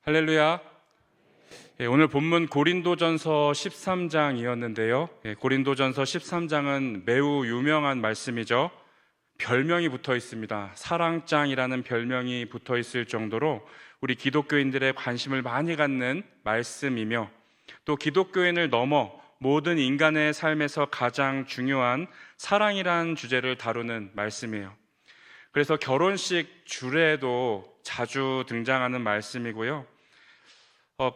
할렐루야. 오늘 본문 고린도전서 13장이었는데요. 고린도전서 13장은 매우 유명한 말씀이죠. 별명이 붙어 있습니다. 사랑장이라는 별명이 붙어 있을 정도로 우리 기독교인들의 관심을 많이 갖는 말씀이며, 또 기독교인을 넘어 모든 인간의 삶에서 가장 중요한 사랑이라는 주제를 다루는 말씀이에요. 그래서 결혼식 주례에도 자주 등장하는 말씀이고요.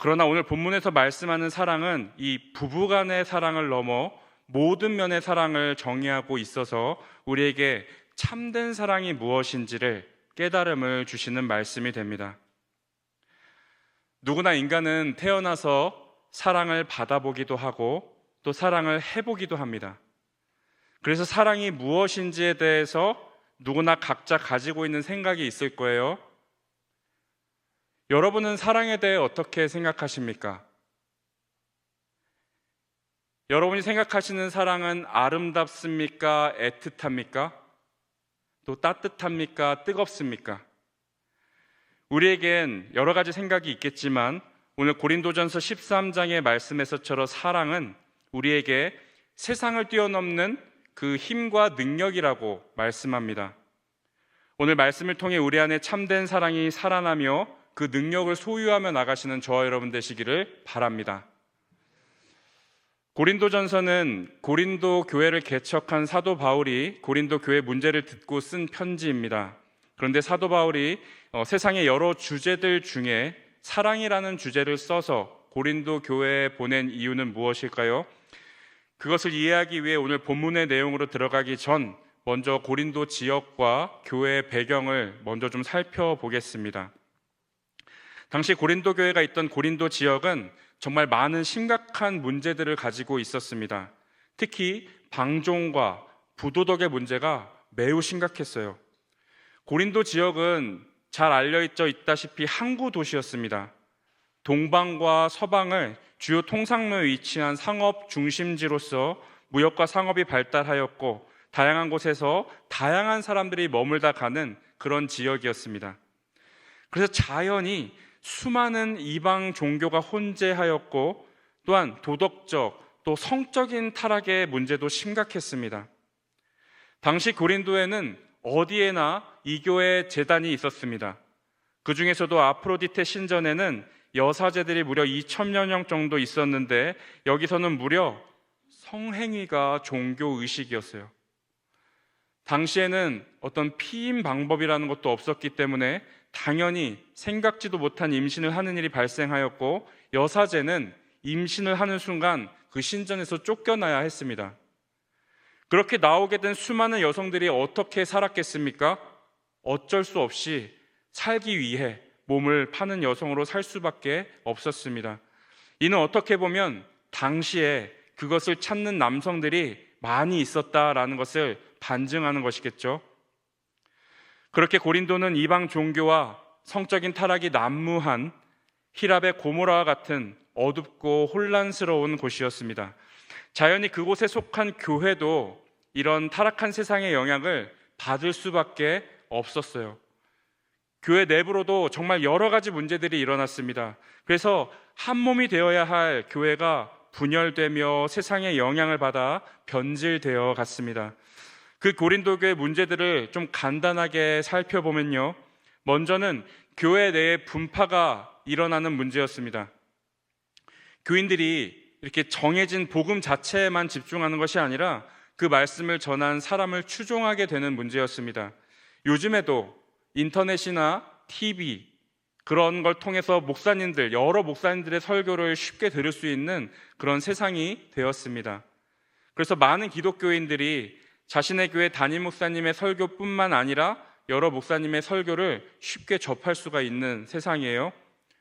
그러나 오늘 본문에서 말씀하는 사랑은 이 부부간의 사랑을 넘어 모든 면의 사랑을 정의하고 있어서 우리에게 참된 사랑이 무엇인지를 깨달음을 주시는 말씀이 됩니다. 누구나 인간은 태어나서 사랑을 받아보기도 하고 또 사랑을 해보기도 합니다. 그래서 사랑이 무엇인지에 대해서 누구나 각자 가지고 있는 생각이 있을 거예요. 여러분은 사랑에 대해 어떻게 생각하십니까? 여러분이 생각하시는 사랑은 아름답습니까? 애틋합니까? 또 따뜻합니까? 뜨겁습니까? 우리에겐 여러 가지 생각이 있겠지만 오늘 고린도전서 13장의 말씀에서처럼 사랑은 우리에게 세상을 뛰어넘는 그 힘과 능력이라고 말씀합니다. 오늘 말씀을 통해 우리 안에 참된 사랑이 살아나며 그 능력을 소유하며 나가시는 저와 여러분 되시기를 바랍니다. 고린도전서는 고린도 교회를 개척한 사도 바울이 고린도 교회 문제를 듣고 쓴 편지입니다. 그런데 사도 바울이 세상의 여러 주제들 중에 사랑이라는 주제를 써서 고린도 교회에 보낸 이유는 무엇일까요? 그것을 이해하기 위해 오늘 본문의 내용으로 들어가기 전 먼저 고린도 지역과 교회의 배경을 먼저 좀 살펴보겠습니다. 당시 고린도 교회가 있던 고린도 지역은 정말 많은 심각한 문제들을 가지고 있었습니다. 특히 방종과 부도덕의 문제가 매우 심각했어요. 고린도 지역은 잘 알려져 있다시피 항구 도시였습니다. 동방과 서방을 주요 통상로에 위치한 상업 중심지로서 무역과 상업이 발달하였고 다양한 곳에서 다양한 사람들이 머물다 가는 그런 지역이었습니다. 그래서 자연히 수많은 이방 종교가 혼재하였고 또한 도덕적 또 성적인 타락의 문제도 심각했습니다. 당시 고린도에는 어디에나 이교의 제단이 있었습니다. 그 중에서도 아프로디테 신전에는 여사제들이 무려 2,000여 명 정도 있었는데 여기서는 무려 성행위가 종교 의식이었어요. 당시에는 어떤 피임 방법이라는 것도 없었기 때문에 당연히 생각지도 못한 임신을 하는 일이 발생하였고 여사제는 임신을 하는 순간 그 신전에서 쫓겨나야 했습니다. 그렇게 나오게 된 수많은 여성들이 어떻게 살았겠습니까? 어쩔 수 없이 살기 위해 몸을 파는 여성으로 살 수밖에 없었습니다. 이는 어떻게 보면 당시에 그것을 찾는 남성들이 많이 있었다라는 것을 반증하는 것이겠죠. 그렇게 고린도는 이방 종교와 성적인 타락이 난무한 히랍의 고모라와 같은 어둡고 혼란스러운 곳이었습니다. 자연히 그곳에 속한 교회도 이런 타락한 세상의 영향을 받을 수밖에 없었어요. 교회 내부로도 정말 여러 가지 문제들이 일어났습니다. 그래서 한 몸이 되어야 할 교회가 분열되며 세상의 영향을 받아 변질되어 갔습니다. 그 고린도 교회 문제들을 좀 간단하게 살펴보면요, 먼저는 교회 내에 분파가 일어나는 문제였습니다. 교인들이 이렇게 정해진 복음 자체에만 집중하는 것이 아니라 그 말씀을 전한 사람을 추종하게 되는 문제였습니다. 요즘에도 인터넷이나 TV 그런 걸 통해서 여러 목사님들의 설교를 쉽게 들을 수 있는 그런 세상이 되었습니다. 그래서 많은 기독교인들이 자신의 교회 담임 목사님의 설교뿐만 아니라 여러 목사님의 설교를 쉽게 접할 수가 있는 세상이에요.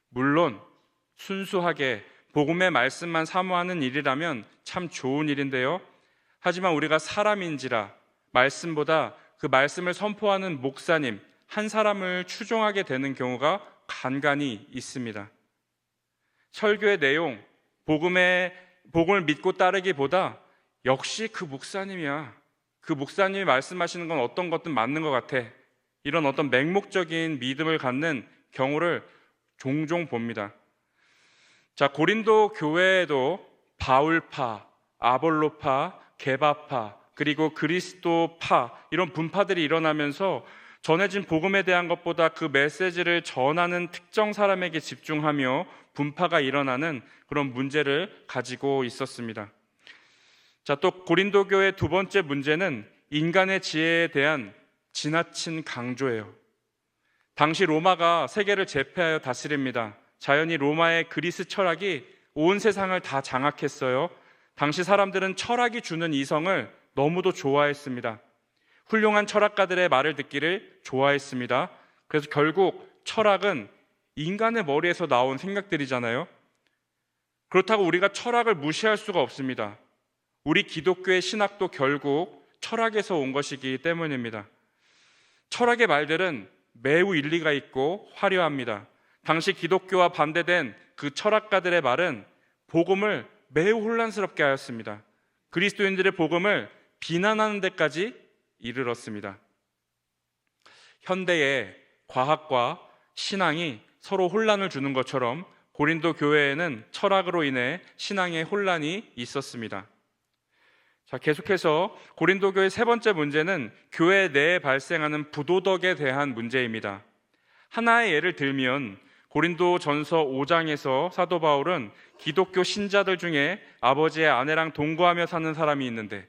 물론 순수하게 복음의 말씀만 사모하는 일이라면 참 좋은 일인데요. 하지만 우리가 사람인지라 말씀보다 그 말씀을 선포하는 목사님 한 사람을 추종하게 되는 경우가 간간히 있습니다. 설교의 내용, 복음을 믿고 따르기보다 역시 그 목사님이야, 그 목사님이 말씀하시는 건 어떤 것든 맞는 것 같아, 이런 어떤 맹목적인 믿음을 갖는 경우를 종종 봅니다. 자, 고린도 교회에도 바울파, 아볼로파, 게바파, 그리고 그리스도파 이런 분파들이 일어나면서 전해진 복음에 대한 것보다 그 메시지를 전하는 특정 사람에게 집중하며 분파가 일어나는 그런 문제를 가지고 있었습니다. 자, 또 고린도 교회의 두 번째 문제는 인간의 지혜에 대한 지나친 강조예요. 당시 로마가 세계를 제패하여 다스립니다. 자연히 로마의 그리스 철학이 온 세상을 다 장악했어요. 당시 사람들은 철학이 주는 이성을 너무도 좋아했습니다. 훌륭한 철학가들의 말을 듣기를 좋아했습니다. 그래서 결국 철학은 인간의 머리에서 나온 생각들이잖아요. 그렇다고 우리가 철학을 무시할 수가 없습니다. 우리 기독교의 신학도 결국 철학에서 온 것이기 때문입니다. 철학의 말들은 매우 일리가 있고 화려합니다. 당시 기독교와 반대된 그 철학가들의 말은 복음을 매우 혼란스럽게 하였습니다. 그리스도인들의 복음을 비난하는 데까지 이르렀습니다. 현대의 과학과 신앙이 서로 혼란을 주는 것처럼 고린도 교회에는 철학으로 인해 신앙의 혼란이 있었습니다. 자, 계속해서 고린도 교회의 세 번째 문제는 교회 내에 발생하는 부도덕에 대한 문제입니다. 하나의 예를 들면 고린도 전서 5장에서 사도 바울은 기독교 신자들 중에 아버지의 아내랑 동거하며 사는 사람이 있는데,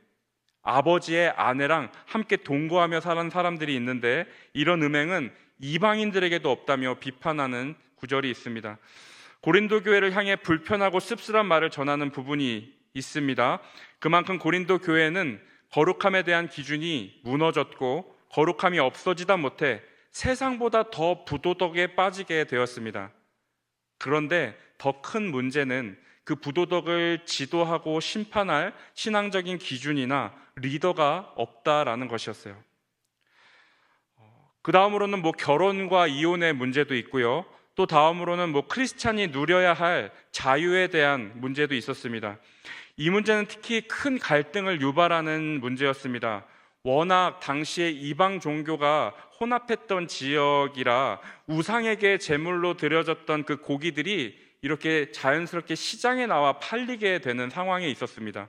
아버지의 아내랑 함께 동거하며 사는 사람들이 있는데 이런 음행은 이방인들에게도 없다며 비판하는 구절이 있습니다. 고린도 교회를 향해 불편하고 씁쓸한 말을 전하는 부분이 있습니다. 그만큼 고린도 교회는 거룩함에 대한 기준이 무너졌고 거룩함이 없어지다 못해 세상보다 더 부도덕에 빠지게 되었습니다. 그런데 더 큰 문제는 그 부도덕을 지도하고 심판할 신앙적인 기준이나 리더가 없다라는 것이었어요. 그 다음으로는 결혼과 이혼의 문제도 있고요. 또 다음으로는 크리스찬이 누려야 할 자유에 대한 문제도 있었습니다. 이 문제는 특히 큰 갈등을 유발하는 문제였습니다. 워낙 당시에 이방 종교가 혼합했던 지역이라 우상에게 제물로 드려졌던 그 고기들이 이렇게 자연스럽게 시장에 나와 팔리게 되는 상황에 있었습니다.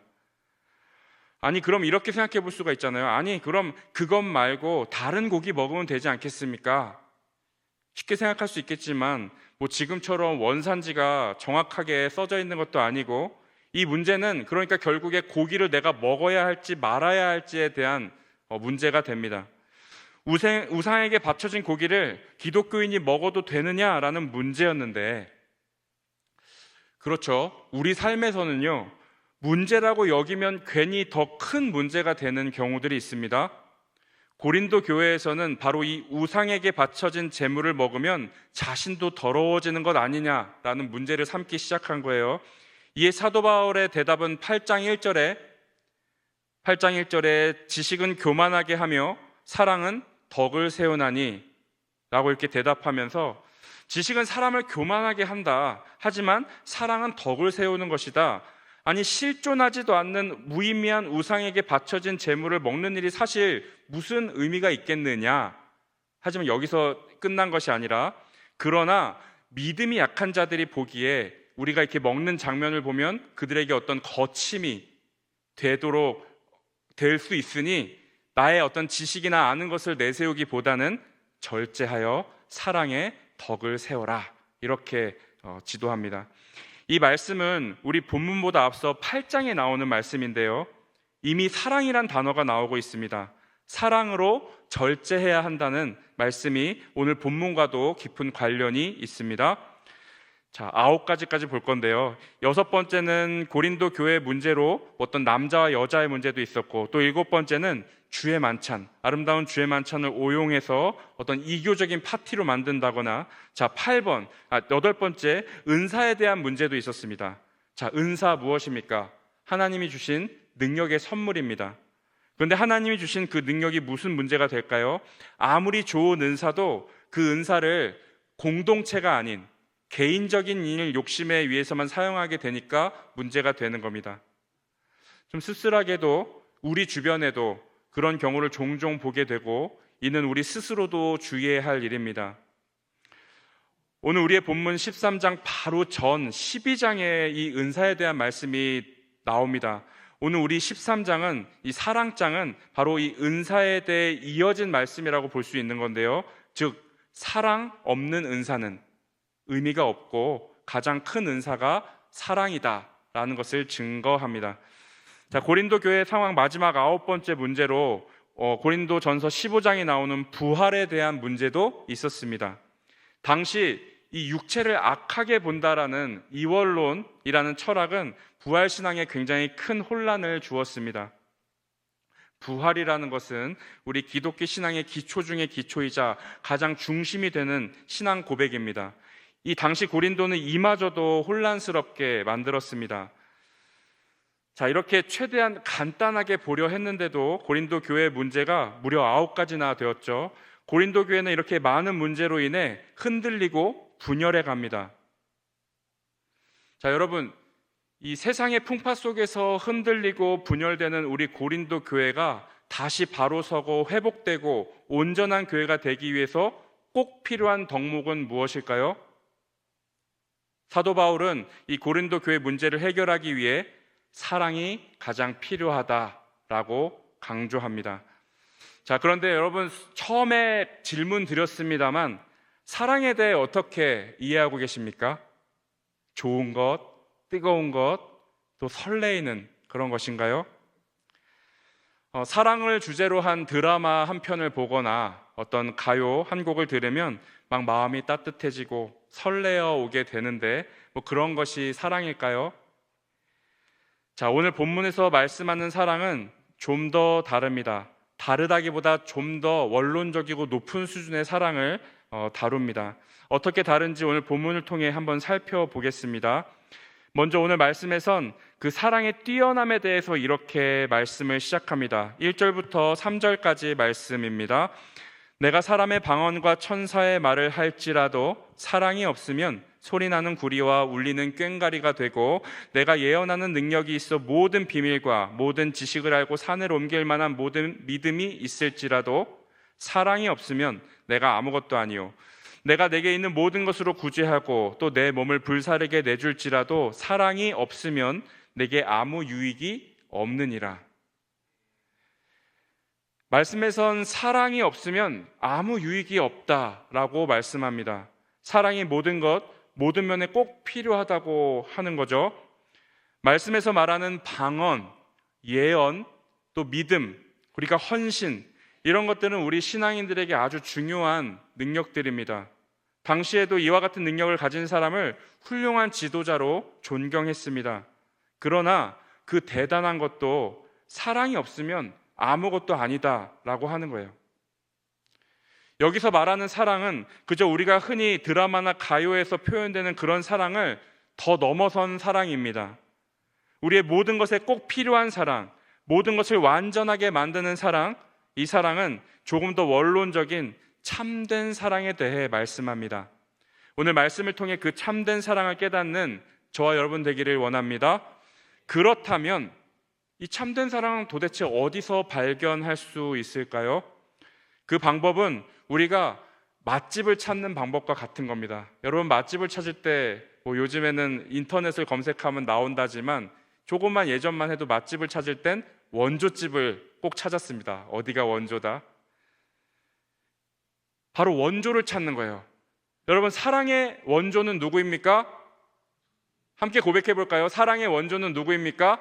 아니, 그럼 이렇게 생각해 볼 수가 있잖아요. 아니, 그럼 그것 말고 다른 고기 먹으면 되지 않겠습니까? 쉽게 생각할 수 있겠지만 지금처럼 원산지가 정확하게 써져 있는 것도 아니고, 이 문제는 그러니까 결국에 고기를 내가 먹어야 할지 말아야 할지에 대한 문제가 됩니다. 우상에게 바쳐진 고기를 기독교인이 먹어도 되느냐라는 문제였는데, 그렇죠, 우리 삶에서는요, 문제라고 여기면 괜히 더 큰 문제가 되는 경우들이 있습니다. 고린도 교회에서는 바로 이 우상에게 바쳐진 제물을 먹으면 자신도 더러워지는 것 아니냐라는 문제를 삼기 시작한 거예요. 이에 사도 바울의 대답은 8장 1절에 지식은 교만하게 하며 사랑은 덕을 세우나니 라고 이렇게 대답하면서, 지식은 사람을 교만하게 한다. 하지만 사랑은 덕을 세우는 것이다. 아니, 실존하지도 않는 무의미한 우상에게 바쳐진 제물을 먹는 일이 사실 무슨 의미가 있겠느냐. 하지만 여기서 끝난 것이 아니라, 그러나 믿음이 약한 자들이 보기에 우리가 이렇게 먹는 장면을 보면 그들에게 어떤 거침이 되도록 될 수 있으니 나의 어떤 지식이나 아는 것을 내세우기보다는 절제하여 사랑의 덕을 세워라, 이렇게 지도합니다. 이 말씀은 우리 본문보다 앞서 8장에 나오는 말씀인데요, 이미 사랑이란 단어가 나오고 있습니다. 사랑으로 절제해야 한다는 말씀이 오늘 본문과도 깊은 관련이 있습니다. 자, 9가지까지 볼 건데요, 6번째는 고린도 교회 문제로 어떤 남자와 여자의 문제도 있었고, 또 7번째는 주의 만찬, 아름다운 주의 만찬을 오용해서 어떤 이교적인 파티로 만든다거나, 자, 8번째 은사에 대한 문제도 있었습니다. 자, 은사 무엇입니까? 하나님이 주신 능력의 선물입니다. 그런데 하나님이 주신 그 능력이 무슨 문제가 될까요? 아무리 좋은 은사도 그 은사를 공동체가 아닌 개인적인 일, 욕심에 의해서만 사용하게 되니까 문제가 되는 겁니다. 좀 씁쓸하게도 우리 주변에도 그런 경우를 종종 보게 되고, 이는 우리 스스로도 주의해야 할 일입니다. 오늘 우리의 본문 13장 바로 전 12장에 이 은사에 대한 말씀이 나옵니다. 오늘 우리 13장은 이 사랑장은 바로 이 은사에 대해 이어진 말씀이라고 볼 수 있는 건데요. 즉 사랑 없는 은사는 의미가 없고 가장 큰 은사가 사랑이다라는 것을 증거합니다. 자, 고린도 교회 상황 마지막 9번째 문제로 고린도 전서 15장에 나오는 부활에 대한 문제도 있었습니다. 당시 이 육체를 악하게 본다라는 이원론이라는 철학은 부활신앙에 굉장히 큰 혼란을 주었습니다. 부활이라는 것은 우리 기독교 신앙의 기초 중의 기초이자 가장 중심이 되는 신앙 고백입니다. 이 당시 고린도는 이마저도 혼란스럽게 만들었습니다. 자, 이렇게 최대한 간단하게 보려 했는데도 고린도 교회의 문제가 무려 9가지나 되었죠. 고린도 교회는 이렇게 많은 문제로 인해 흔들리고 분열해 갑니다. 자, 여러분, 이 세상의 풍파 속에서 흔들리고 분열되는 우리 고린도 교회가 다시 바로 서고 회복되고 온전한 교회가 되기 위해서 꼭 필요한 덕목은 무엇일까요? 사도 바울은 이 고린도 교회 문제를 해결하기 위해 사랑이 가장 필요하다라고 강조합니다. 자, 그런데 여러분, 처음에 질문 드렸습니다만 사랑에 대해 어떻게 이해하고 계십니까? 좋은 것, 뜨거운 것, 또 설레이는 그런 것인가요? 사랑을 주제로 한 드라마 한 편을 보거나 어떤 가요 한 곡을 들으면 막 마음이 따뜻해지고 설레어 오게 되는데 뭐 그런 것이 사랑일까요? 자, 오늘 본문에서 말씀하는 사랑은 좀 더 다릅니다. 다르다기보다 좀 더 원론적이고 높은 수준의 사랑을 다룹니다. 어떻게 다른지 오늘 본문을 통해 한번 살펴보겠습니다. 먼저 오늘 말씀에선 그 사랑의 뛰어남에 대해서 이렇게 말씀을 시작합니다. 1절부터 3절까지 말씀입니다. 내가 사람의 방언과 천사의 말을 할지라도 사랑이 없으면 소리나는 구리와 울리는 꽹가리가 되고, 내가 예언하는 능력이 있어 모든 비밀과 모든 지식을 알고 산을 옮길 만한 모든 믿음이 있을지라도 사랑이 없으면 내가 아무것도 아니요, 내가 내게 있는 모든 것으로 구제하고 또 내 몸을 불사르게 내줄지라도 사랑이 없으면 내게 아무 유익이 없느니라. 말씀에선 사랑이 없으면 아무 유익이 없다라고 말씀합니다. 사랑이 모든 것, 모든 면에 꼭 필요하다고 하는 거죠. 말씀에서 말하는 방언, 예언, 또 믿음, 우리가 헌신, 이런 것들은 우리 신앙인들에게 아주 중요한 능력들입니다. 당시에도 이와 같은 능력을 가진 사람을 훌륭한 지도자로 존경했습니다. 그러나 그 대단한 것도 사랑이 없으면 아무것도 아니다라고 하는 거예요. 여기서 말하는 사랑은 그저 우리가 흔히 드라마나 가요에서 표현되는 그런 사랑을 더 넘어선 사랑입니다. 우리의 모든 것에 꼭 필요한 사랑, 모든 것을 완전하게 만드는 사랑, 이 사랑은 조금 더 원론적인 참된 사랑에 대해 말씀합니다. 오늘 말씀을 통해 그 참된 사랑을 깨닫는 저와 여러분 되기를 원합니다. 그렇다면 이 참된 사랑은 도대체 어디서 발견할 수 있을까요? 그 방법은 우리가 맛집을 찾는 방법과 같은 겁니다. 여러분, 맛집을 찾을 때 요즘에는 인터넷을 검색하면 나온다지만 조금만 예전만 해도 맛집을 찾을 땐 원조집을 꼭 찾았습니다. 어디가 원조다? 바로 원조를 찾는 거예요. 여러분, 사랑의 원조는 누구입니까? 함께 고백해 볼까요? 사랑의 원조는 누구입니까?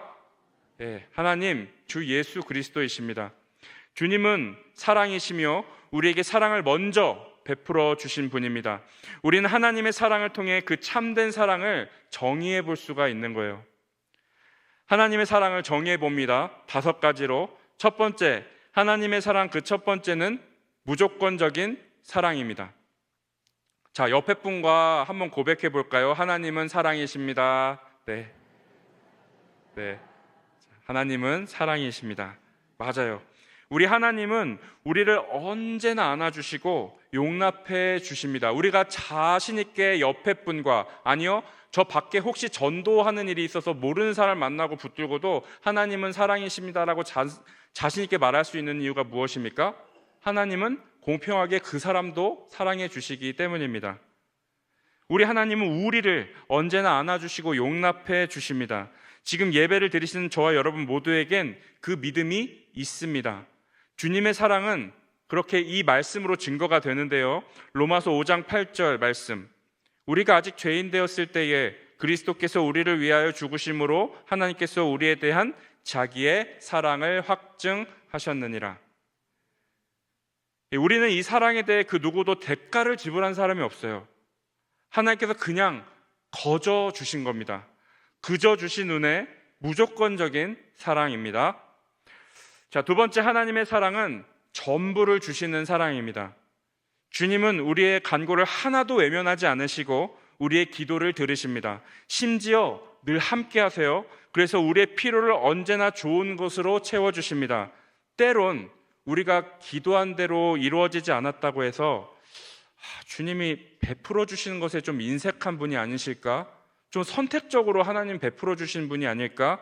네, 하나님, 주 예수 그리스도이십니다. 주님은 사랑이시며 우리에게 사랑을 먼저 베풀어 주신 분입니다. 우리는 하나님의 사랑을 통해 그 참된 사랑을 정의해 볼 수가 있는 거예요. 하나님의 사랑을 정의해 봅니다. 5가지로. 첫 번째, 하나님의 사랑, 그 첫 번째는 무조건적인 사랑입니다. 자, 옆에 분과 한번 고백해 볼까요? 하나님은 사랑이십니다. 네. 하나님은 사랑이십니다. 맞아요. 우리 하나님은 우리를 언제나 안아주시고 용납해 주십니다. 우리가 자신 있게 옆에 분과, 아니요, 저 밖에 혹시 전도하는 일이 있어서 모르는 사람 만나고 붙들고도 하나님은 사랑이십니다라고 자신 있게 말할 수 있는 이유가 무엇입니까? 하나님은 공평하게 그 사람도 사랑해 주시기 때문입니다. 우리 하나님은 우리를 언제나 안아주시고 용납해 주십니다. 지금 예배를 드리시는 저와 여러분 모두에겐 그 믿음이 있습니다. 주님의 사랑은 그렇게 이 말씀으로 증거가 되는데요. 로마서 5장 8절 말씀. 우리가 아직 죄인 되었을 때에 그리스도께서 우리를 위하여 죽으심으로 하나님께서 우리에 대한 자기의 사랑을 확증하셨느니라. 우리는 이 사랑에 대해 그 누구도 대가를 지불한 사람이 없어요. 하나님께서 그냥 거저 주신 겁니다. 그저 주신 은혜, 무조건적인 사랑입니다. 자, 두 번째, 하나님의 사랑은 전부를 주시는 사랑입니다. 주님은 우리의 간구를 하나도 외면하지 않으시고 우리의 기도를 들으십니다. 심지어 늘 함께 하세요. 그래서 우리의 필요를 언제나 좋은 것으로 채워주십니다. 때론 우리가 기도한 대로 이루어지지 않았다고 해서 주님이 베풀어 주시는 것에 좀 인색한 분이 아니실까? 좀 선택적으로 하나님 베풀어 주신 분이 아닐까?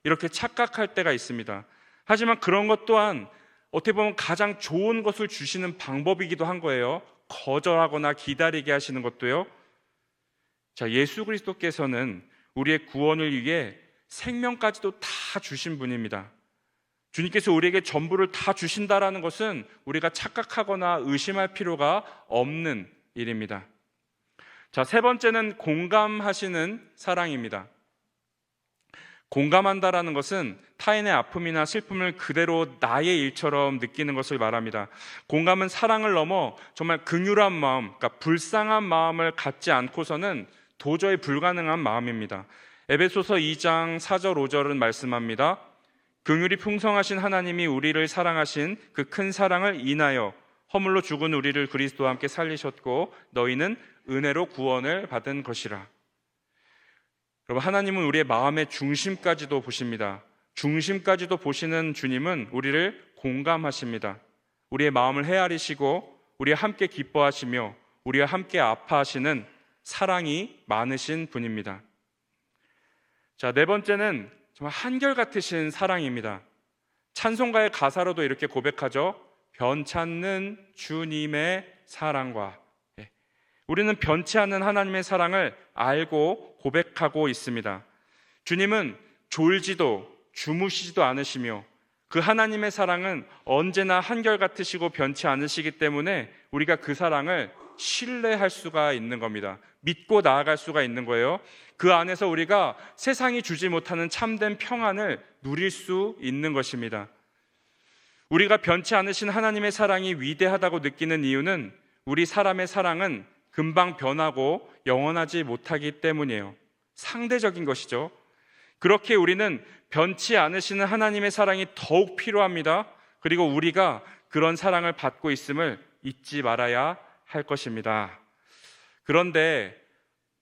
이렇게 착각할 때가 있습니다. 하지만 그런 것 또한 어떻게 보면 가장 좋은 것을 주시는 방법이기도 한 거예요. 거절하거나 기다리게 하시는 것도요. 자, 예수 그리스도께서는 우리의 구원을 위해 생명까지도 다 주신 분입니다. 주님께서 우리에게 전부를 다 주신다라는 것은 우리가 착각하거나 의심할 필요가 없는 일입니다. 자, 세 번째는 공감하시는 사랑입니다. 공감한다라는 것은 타인의 아픔이나 슬픔을 그대로 나의 일처럼 느끼는 것을 말합니다. 공감은 사랑을 넘어 정말 긍휼한 마음, 그러니까 불쌍한 마음을 갖지 않고서는 도저히 불가능한 마음입니다. 에베소서 2장 4절 5절은 말씀합니다. 긍휼이 풍성하신 하나님이 우리를 사랑하신 그 큰 사랑을 인하여 허물로 죽은 우리를 그리스도와 함께 살리셨고 너희는 은혜로 구원을 받은 것이라. 여러분, 하나님은 우리의 마음의 중심까지도 보십니다. 중심까지도 보시는 주님은 우리를 공감하십니다. 우리의 마음을 헤아리시고 우리와 함께 기뻐하시며 우리와 함께 아파하시는 사랑이 많으신 분입니다. 자, 네 번째는 정말 한결같으신 사랑입니다. 찬송가의 가사로도 이렇게 고백하죠. 변찮는 주님의 사랑과. 우리는 변치 않는 하나님의 사랑을 알고 고백하고 있습니다. 주님은 졸지도 주무시지도 않으시며 그 하나님의 사랑은 언제나 한결같으시고 변치 않으시기 때문에 우리가 그 사랑을 신뢰할 수가 있는 겁니다. 믿고 나아갈 수가 있는 거예요. 그 안에서 우리가 세상이 주지 못하는 참된 평안을 누릴 수 있는 것입니다. 우리가 변치 않으신 하나님의 사랑이 위대하다고 느끼는 이유는 우리 사람의 사랑은 금방 변하고 영원하지 못하기 때문이에요. 상대적인 것이죠. 그렇게 우리는 변치 않으시는 하나님의 사랑이 더욱 필요합니다. 그리고 우리가 그런 사랑을 받고 있음을 잊지 말아야 할 것입니다. 그런데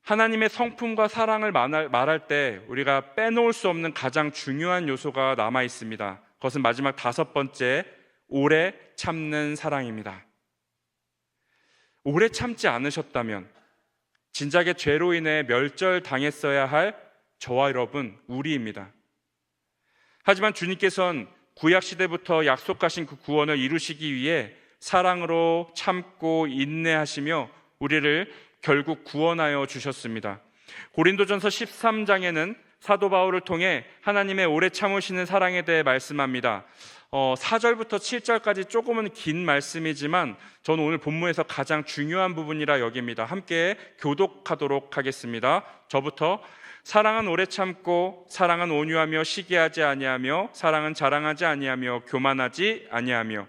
하나님의 성품과 사랑을 말할 때 우리가 빼놓을 수 없는 가장 중요한 요소가 남아 있습니다. 그것은 마지막 다섯 번째, 오래 참는 사랑입니다. 오래 참지 않으셨다면 진작에 죄로 인해 멸절당했어야 할 저와 여러분, 우리입니다. 하지만 주님께서는 구약시대부터 약속하신 그 구원을 이루시기 위해 사랑으로 참고 인내하시며 우리를 결국 구원하여 주셨습니다. 고린도전서 13장에는 사도 바울을 통해 하나님의 오래 참으시는 사랑에 대해 말씀합니다. 4절부터 7절까지 조금은 긴 말씀이지만 저는 오늘 본문에서 가장 중요한 부분이라 여깁니다. 함께 교독하도록 하겠습니다. 저부터. 사랑은 오래 참고 사랑은 온유하며 시기하지 아니하며 사랑은 자랑하지 아니하며 교만하지 아니하며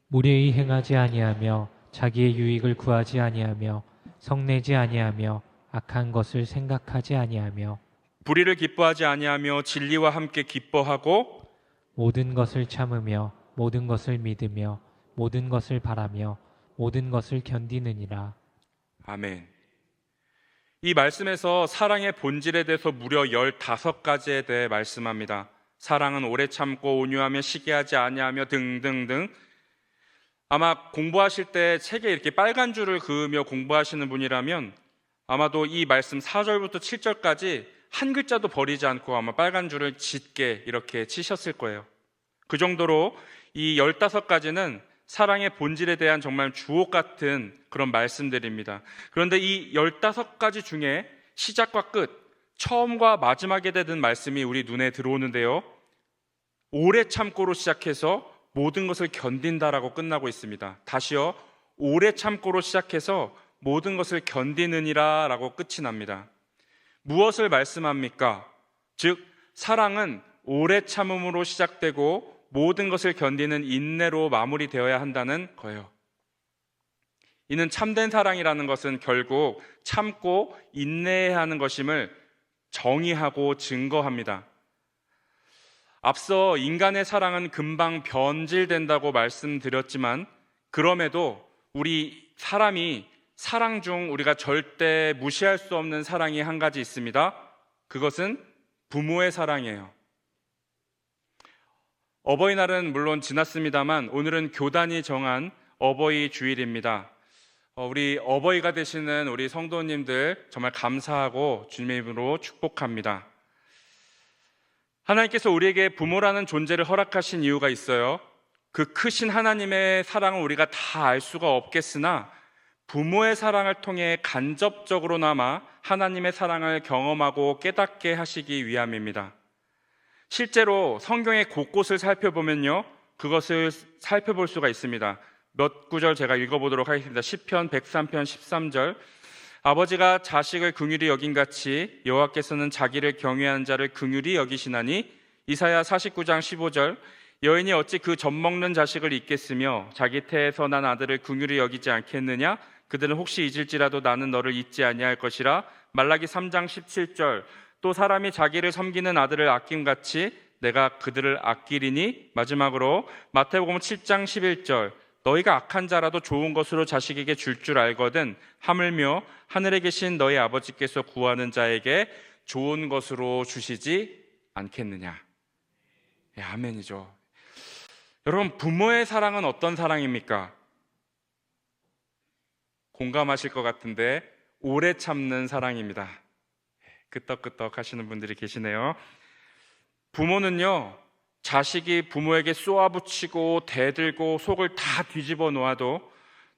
무례히 행하지 아니하며 자기의 유익을 구하지 아니하며 성내지 아니하며 악한 것을 생각하지 아니하며 불의를 기뻐하지 아니하며 진리와 함께 기뻐하고 모든 것을 참으며 모든 것을 믿으며 모든 것을 바라며 모든 것을 견디느니라. 아멘. 이 말씀에서 사랑의 본질에 대해서 무려 15가지에 대해 말씀합니다. 사랑은 오래 참고 온유하며 시기하지 아니하며 등등등. 아마 공부하실 때 책에 이렇게 빨간 줄을 그으며 공부하시는 분이라면 아마도 이 말씀 4절부터 7절까지 한 글자도 버리지 않고 아마 빨간 줄을 짙게 이렇게 치셨을 거예요. 그 정도로 이 15가지는 사랑의 본질에 대한 정말 주옥 같은 그런 말씀들입니다. 그런데 이 15가지 중에 시작과 끝, 처음과 마지막에 대한 말씀이 우리 눈에 들어오는데요. 오래 참고로 시작해서 모든 것을 견딘다라고 끝나고 있습니다. 다시요. 오래 참고로 시작해서 모든 것을 견디느니라 라고 끝이 납니다. 무엇을 말씀합니까? 즉 사랑은 오래 참음으로 시작되고 모든 것을 견디는 인내로 마무리되어야 한다는 거예요. 이는 참된 사랑이라는 것은 결국 참고 인내해야 하는 것임을 정의하고 증거합니다. 앞서 인간의 사랑은 금방 변질된다고 말씀드렸지만 그럼에도 우리 사람이 사랑 중 우리가 절대 무시할 수 없는 사랑이 한 가지 있습니다. 그것은 부모의 사랑이에요. 어버이날은 물론 지났습니다만 오늘은 교단이 정한 어버이 주일입니다. 우리 어버이가 되시는 우리 성도님들 정말 감사하고 주님의 이름으로 축복합니다. 하나님께서 우리에게 부모라는 존재를 허락하신 이유가 있어요. 그 크신 하나님의 사랑을 우리가 다 알 수가 없겠으나 부모의 사랑을 통해 간접적으로나마 하나님의 사랑을 경험하고 깨닫게 하시기 위함입니다. 실제로 성경의 곳곳을 살펴보면요, 그것을 살펴볼 수가 있습니다. 몇 구절 제가 읽어보도록 하겠습니다. 시편 103편 13절, 아버지가 자식을 긍휼히 여긴같이 여호와께서는 자기를 경외하는 자를 긍휼히 여기시나니. 이사야 49장 15절, 여인이 어찌 그 젖먹는 자식을 잊겠으며 자기 태에서 난 아들을 긍휼히 여기지 않겠느냐. 그들은 혹시 잊을지라도 나는 너를 잊지 아니할 것이라. 말라기 3장 17절, 또 사람이 자기를 섬기는 아들을 아낌같이 내가 그들을 아끼리니. 마지막으로 마태복음 7장 11절, 너희가 악한 자라도 좋은 것으로 자식에게 줄 알거든 하물며 하늘에 계신 너희 아버지께서 구하는 자에게 좋은 것으로 주시지 않겠느냐. 예, 아멘이죠. 여러분, 부모의 사랑은 어떤 사랑입니까? 공감하실 것 같은데 오래 참는 사랑입니다. 끄떡끄떡 하시는 분들이 계시네요. 부모는요, 자식이 부모에게 쏘아붙이고 대들고 속을 다 뒤집어 놓아도,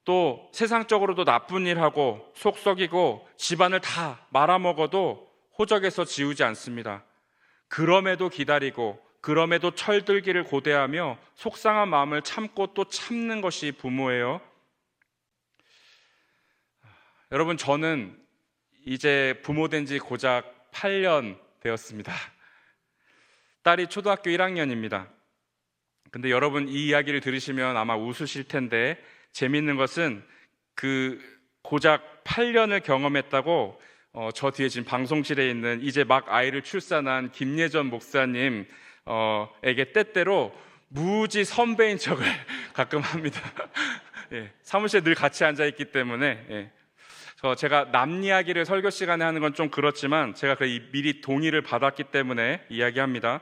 또 세상적으로도 나쁜 일하고 속 썩이고 집안을 다 말아먹어도 호적에서 지우지 않습니다. 그럼에도 기다리고 그럼에도 철들기를 고대하며 속상한 마음을 참고 또 참는 것이 부모예요. 여러분, 저는 이제 부모 된 지 고작 8년 되었습니다. 딸이 초등학교 1학년입니다. 근데 여러분, 이 이야기를 들으시면 아마 웃으실 텐데 재미있는 것은 그 고작 8년을 경험했다고 저 뒤에 지금 방송실에 있는 이제 막 아이를 출산한 김예전 목사님 에게 때때로 무지 선배인 척을 가끔 합니다. 예, 사무실에 늘 같이 앉아있기 때문에 예. 제가 남 이야기를 설교 시간에 하는 건 좀 그렇지만 제가 미리 동의를 받았기 때문에 이야기합니다.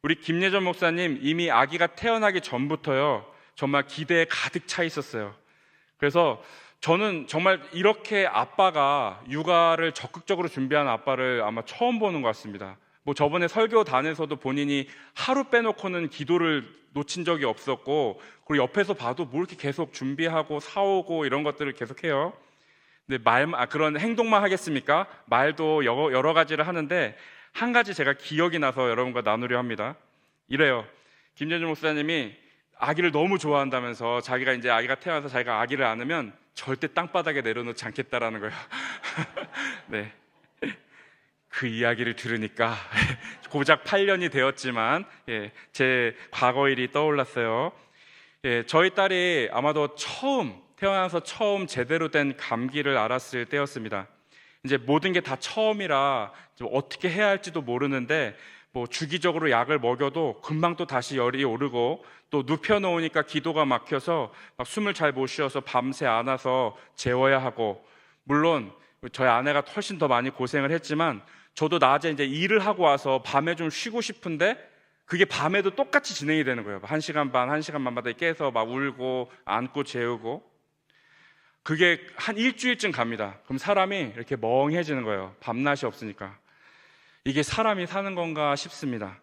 우리 김예전 목사님 이미 아기가 태어나기 전부터요 정말 기대에 가득 차 있었어요. 그래서 저는 정말 이렇게 아빠가 육아를 적극적으로 준비하는 아빠를 아마 처음 보는 것 같습니다. 뭐 저번에 설교단에서도 본인이 하루 빼놓고는 기도를 놓친 적이 없었고, 그리고 옆에서 봐도 뭐 이렇게 계속 준비하고 사오고 이런 것들을 계속해요. 근데 그런 행동만 하겠습니까? 말도 여러 가지를 하는데 한 가지 제가 기억이 나서 여러분과 나누려 합니다. 이래요. 김재준 목사님이 아기를 너무 좋아한다면서 자기가 이제 아기가 태어나서 자기가 아기를 안으면 절대 땅바닥에 내려놓지 않겠다라는 거예요. 네. 그 이야기를 들으니까 고작 8년이 되었지만 제 과거 일이 떠올랐어요. 저희 딸이 아마도 태어나서 처음 제대로 된 감기를 알았을 때였습니다. 이제 모든 게 다 처음이라 좀 어떻게 해야 할지도 모르는데 뭐 주기적으로 약을 먹여도 금방 또 다시 열이 오르고, 또 눕혀놓으니까 기도가 막혀서 막 숨을 잘 못 쉬어서 밤새 안아서 재워야 하고, 물론 저희 아내가 훨씬 더 많이 고생을 했지만 저도 낮에 이제 일을 하고 와서 밤에 좀 쉬고 싶은데 그게 밤에도 똑같이 진행이 되는 거예요. 1시간 반, 1시간 반마다 깨서 막 울고 안고 재우고. 그게 한 일주일쯤 갑니다. 그럼 사람이 이렇게 멍해지는 거예요. 밤낮이 없으니까. 이게 사람이 사는 건가 싶습니다.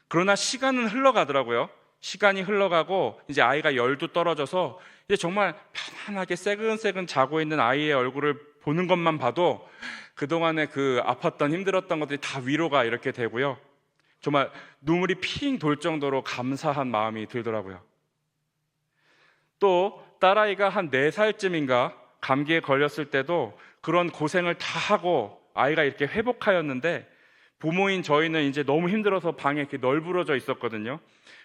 그러나 시간은 흘러가더라고요. 시간이 흘러가고 이제 아이가 열도 떨어져서 이제 정말 편안하게 새근새근 자고 있는 아이의 얼굴을 보는 것만 봐도 그동안에 그 아팠던 힘들었던 것들이 다 위로가 이렇게 되고요. 정말 눈물이 핑 돌 정도로 감사한 마음이 들더라고요. 또 딸아이가 한 4살쯤인가 감기에 걸렸을 때도 그런 고생을 다 하고 아이가 이렇게 회복하였는데 부모인 저희는 이제 너무 힘들어서 방에 이렇게 널브러져 있었거든요.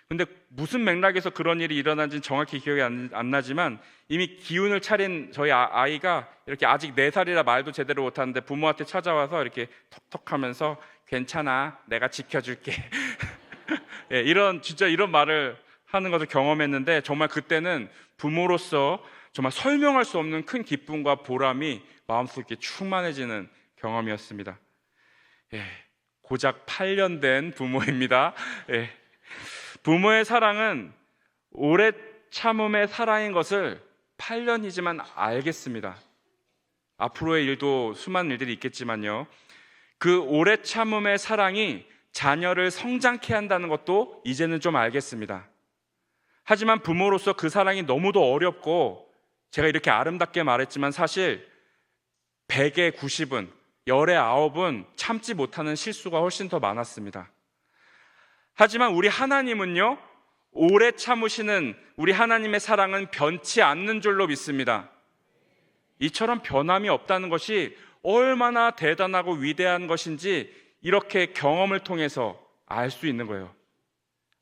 근데 무슨 맥락에서 그런 일이 일어난지는 정확히 기억이 안 나지만 이미 기운을 차린 저희 아이가 이렇게 아직 4살이라 말도 제대로 못하는데 부모한테 찾아와서 이렇게 톡톡하면서 괜찮아, 내가 지켜줄게. 예, 진짜 이런 말을 하는 것을 경험했는데 정말 그때는 부모로서 정말 설명할 수 없는 큰 기쁨과 보람이 마음속에 충만해지는 경험이었습니다. 예, 고작 8년 된 부모입니다. 예. 부모의 사랑은 오래 참음의 사랑인 것을 8년이지만 알겠습니다. 앞으로의 일도 수많은 일들이 있겠지만요. 그 오래 참음의 사랑이 자녀를 성장케 한다는 것도 이제는 좀 알겠습니다. 하지만 부모로서 그 사랑이 너무도 어렵고 제가 이렇게 아름답게 말했지만 사실 100의 90은 10의 9은 참지 못하는 실수가 훨씬 더 많았습니다. 하지만 우리 하나님은요, 오래 참으시는 우리 하나님의 사랑은 변치 않는 줄로 믿습니다. 이처럼 변함이 없다는 것이 얼마나 대단하고 위대한 것인지 이렇게 경험을 통해서 알 수 있는 거예요.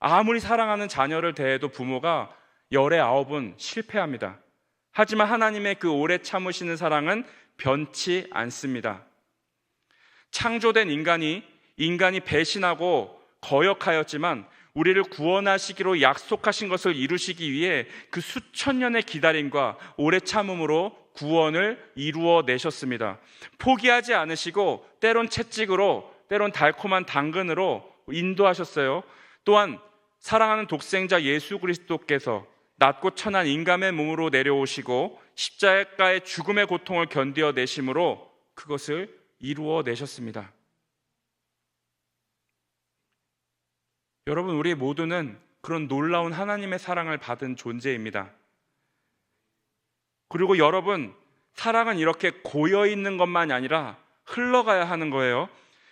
아무리 사랑하는 자녀를 대해도 부모가 10의 9은 실패합니다. 하지만 하나님의 그 오래 참으시는 사랑은 변치 않습니다. 창조된 인간이 배신하고 거역하였지만 우리를 구원하시기로 약속하신 것을 이루시기 위해 그 수천 년의 기다림과 오래 참음으로 구원을 이루어 내셨습니다. 포기하지 않으시고 때론 채찍으로, 때론 달콤한 당근으로 인도하셨어요. 또한 사랑하는 독생자 예수 그리스도께서 낮고 천한 인간의 몸으로 내려오시고 십자가의 죽음의 고통을 견디어 내심으로 그것을 이루어 내셨습니다. 여러분, 우리 모두는 그런 놀라운 하나님의 사랑을 받은 존재입니다. 그리고 여러분, 사랑은 이렇게 고여있는 것만이 아니라 흘러가야 하는 거예요.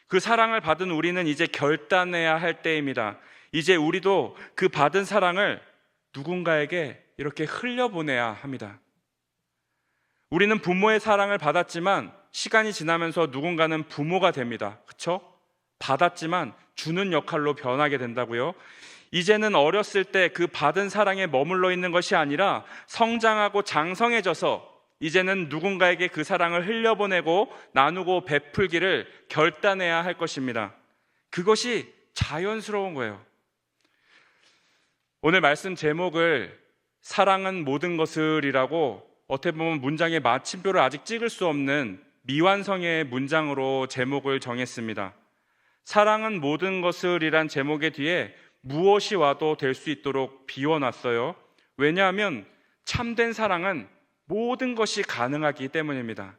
그 사랑을 받은 우리는 이제 결단해야 할 때입니다. 이제 우리도 그 받은 사랑을 누군가에게 이렇게 흘려보내야 합니다. 우리는 부모의 사랑을 받았지만 시간이 지나면서 누군가는 부모가 됩니다. 그렇죠? 받았지만 주는 역할로 변하게 된다고요. 이제는 어렸을 때 그 받은 사랑에 머물러 있는 것이 아니라 성장하고 장성해져서 이제는 누군가에게 그 사랑을 흘려보내고 나누고 베풀기를 결단해야 할 것입니다. 그것이 자연스러운 거예요. 오늘 말씀 제목을 사랑은 모든 것을이라고 어떻게 보면 문장의 마침표를 아직 찍을 수 없는 미완성의 문장으로 제목을 정했습니다. 사랑은 모든 것을이란 제목의 뒤에 무엇이 와도 될 수 있도록 비워놨어요. 왜냐하면 참된 사랑은 모든 것이 가능하기 때문입니다.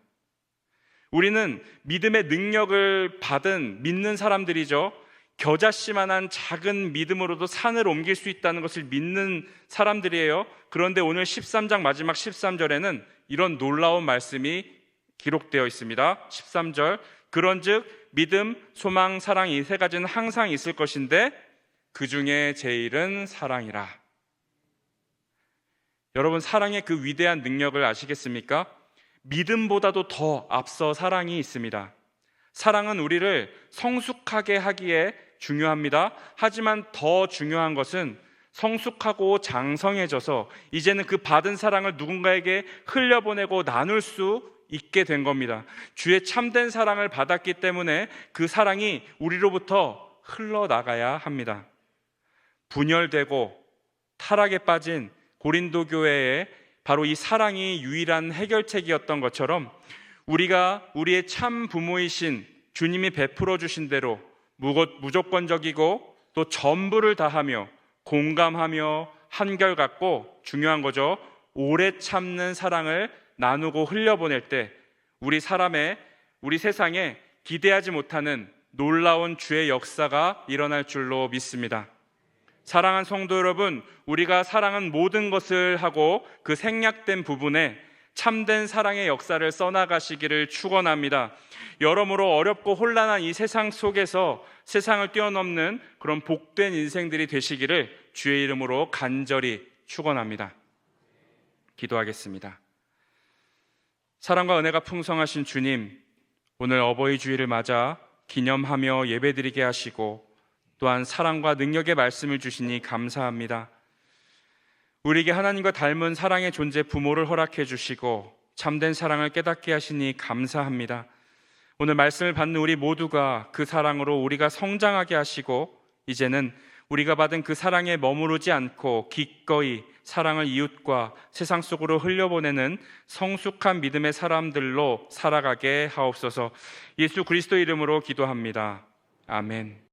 우리는 믿음의 능력을 받은 믿는 사람들이죠. 겨자씨만한 작은 믿음으로도 산을 옮길 수 있다는 것을 믿는 사람들이에요. 그런데 오늘 13장 마지막 13절에는 이런 놀라운 말씀이 기록되어 있습니다. 13절, 그런즉 믿음, 소망, 사랑 이 세 가지는 항상 있을 것인데 그 중에 제일은 사랑이라. 여러분, 사랑의 그 위대한 능력을 아시겠습니까? 믿음보다도 더 앞서 사랑이 있습니다. 사랑은 우리를 성숙하게 하기에 중요합니다. 하지만 더 중요한 것은 성숙하고 장성해져서 이제는 그 받은 사랑을 누군가에게 흘려보내고 나눌 수 있게 된 겁니다. 주의 참된 사랑을 받았기 때문에 그 사랑이 우리로부터 흘러나가야 합니다. 분열되고 타락에 빠진 고린도 교회에 바로 이 사랑이 유일한 해결책이었던 것처럼 우리가 우리의 참 부모이신 주님이 베풀어 주신 대로 무조건적이고 또 전부를 다하며 공감하며 한결같고, 중요한 거죠, 오래 참는 사랑을 나누고 흘려보낼 때 우리 세상에 기대하지 못하는 놀라운 주의 역사가 일어날 줄로 믿습니다. 사랑하는 성도 여러분, 우리가 사랑은 모든 것을 하고 그 생략된 부분에 참된 사랑의 역사를 써나가시기를 축원합니다. 여러모로 어렵고 혼란한 이 세상 속에서 세상을 뛰어넘는 그런 복된 인생들이 되시기를 주의 이름으로 간절히 축원합니다. 기도하겠습니다. 사랑과 은혜가 풍성하신 주님, 오늘 어버이 주일을 맞아 기념하며 예배드리게 하시고 또한 사랑과 능력의 말씀을 주시니 감사합니다. 우리에게 하나님과 닮은 사랑의 존재 부모를 허락해 주시고 참된 사랑을 깨닫게 하시니 감사합니다. 오늘 말씀을 받는 우리 모두가 그 사랑으로 우리가 성장하게 하시고 이제는 우리가 받은 그 사랑에 머무르지 않고 기꺼이 사랑을 이웃과 세상 속으로 흘려보내는 성숙한 믿음의 사람들로 살아가게 하옵소서. 예수 그리스도 이름으로 기도합니다. 아멘.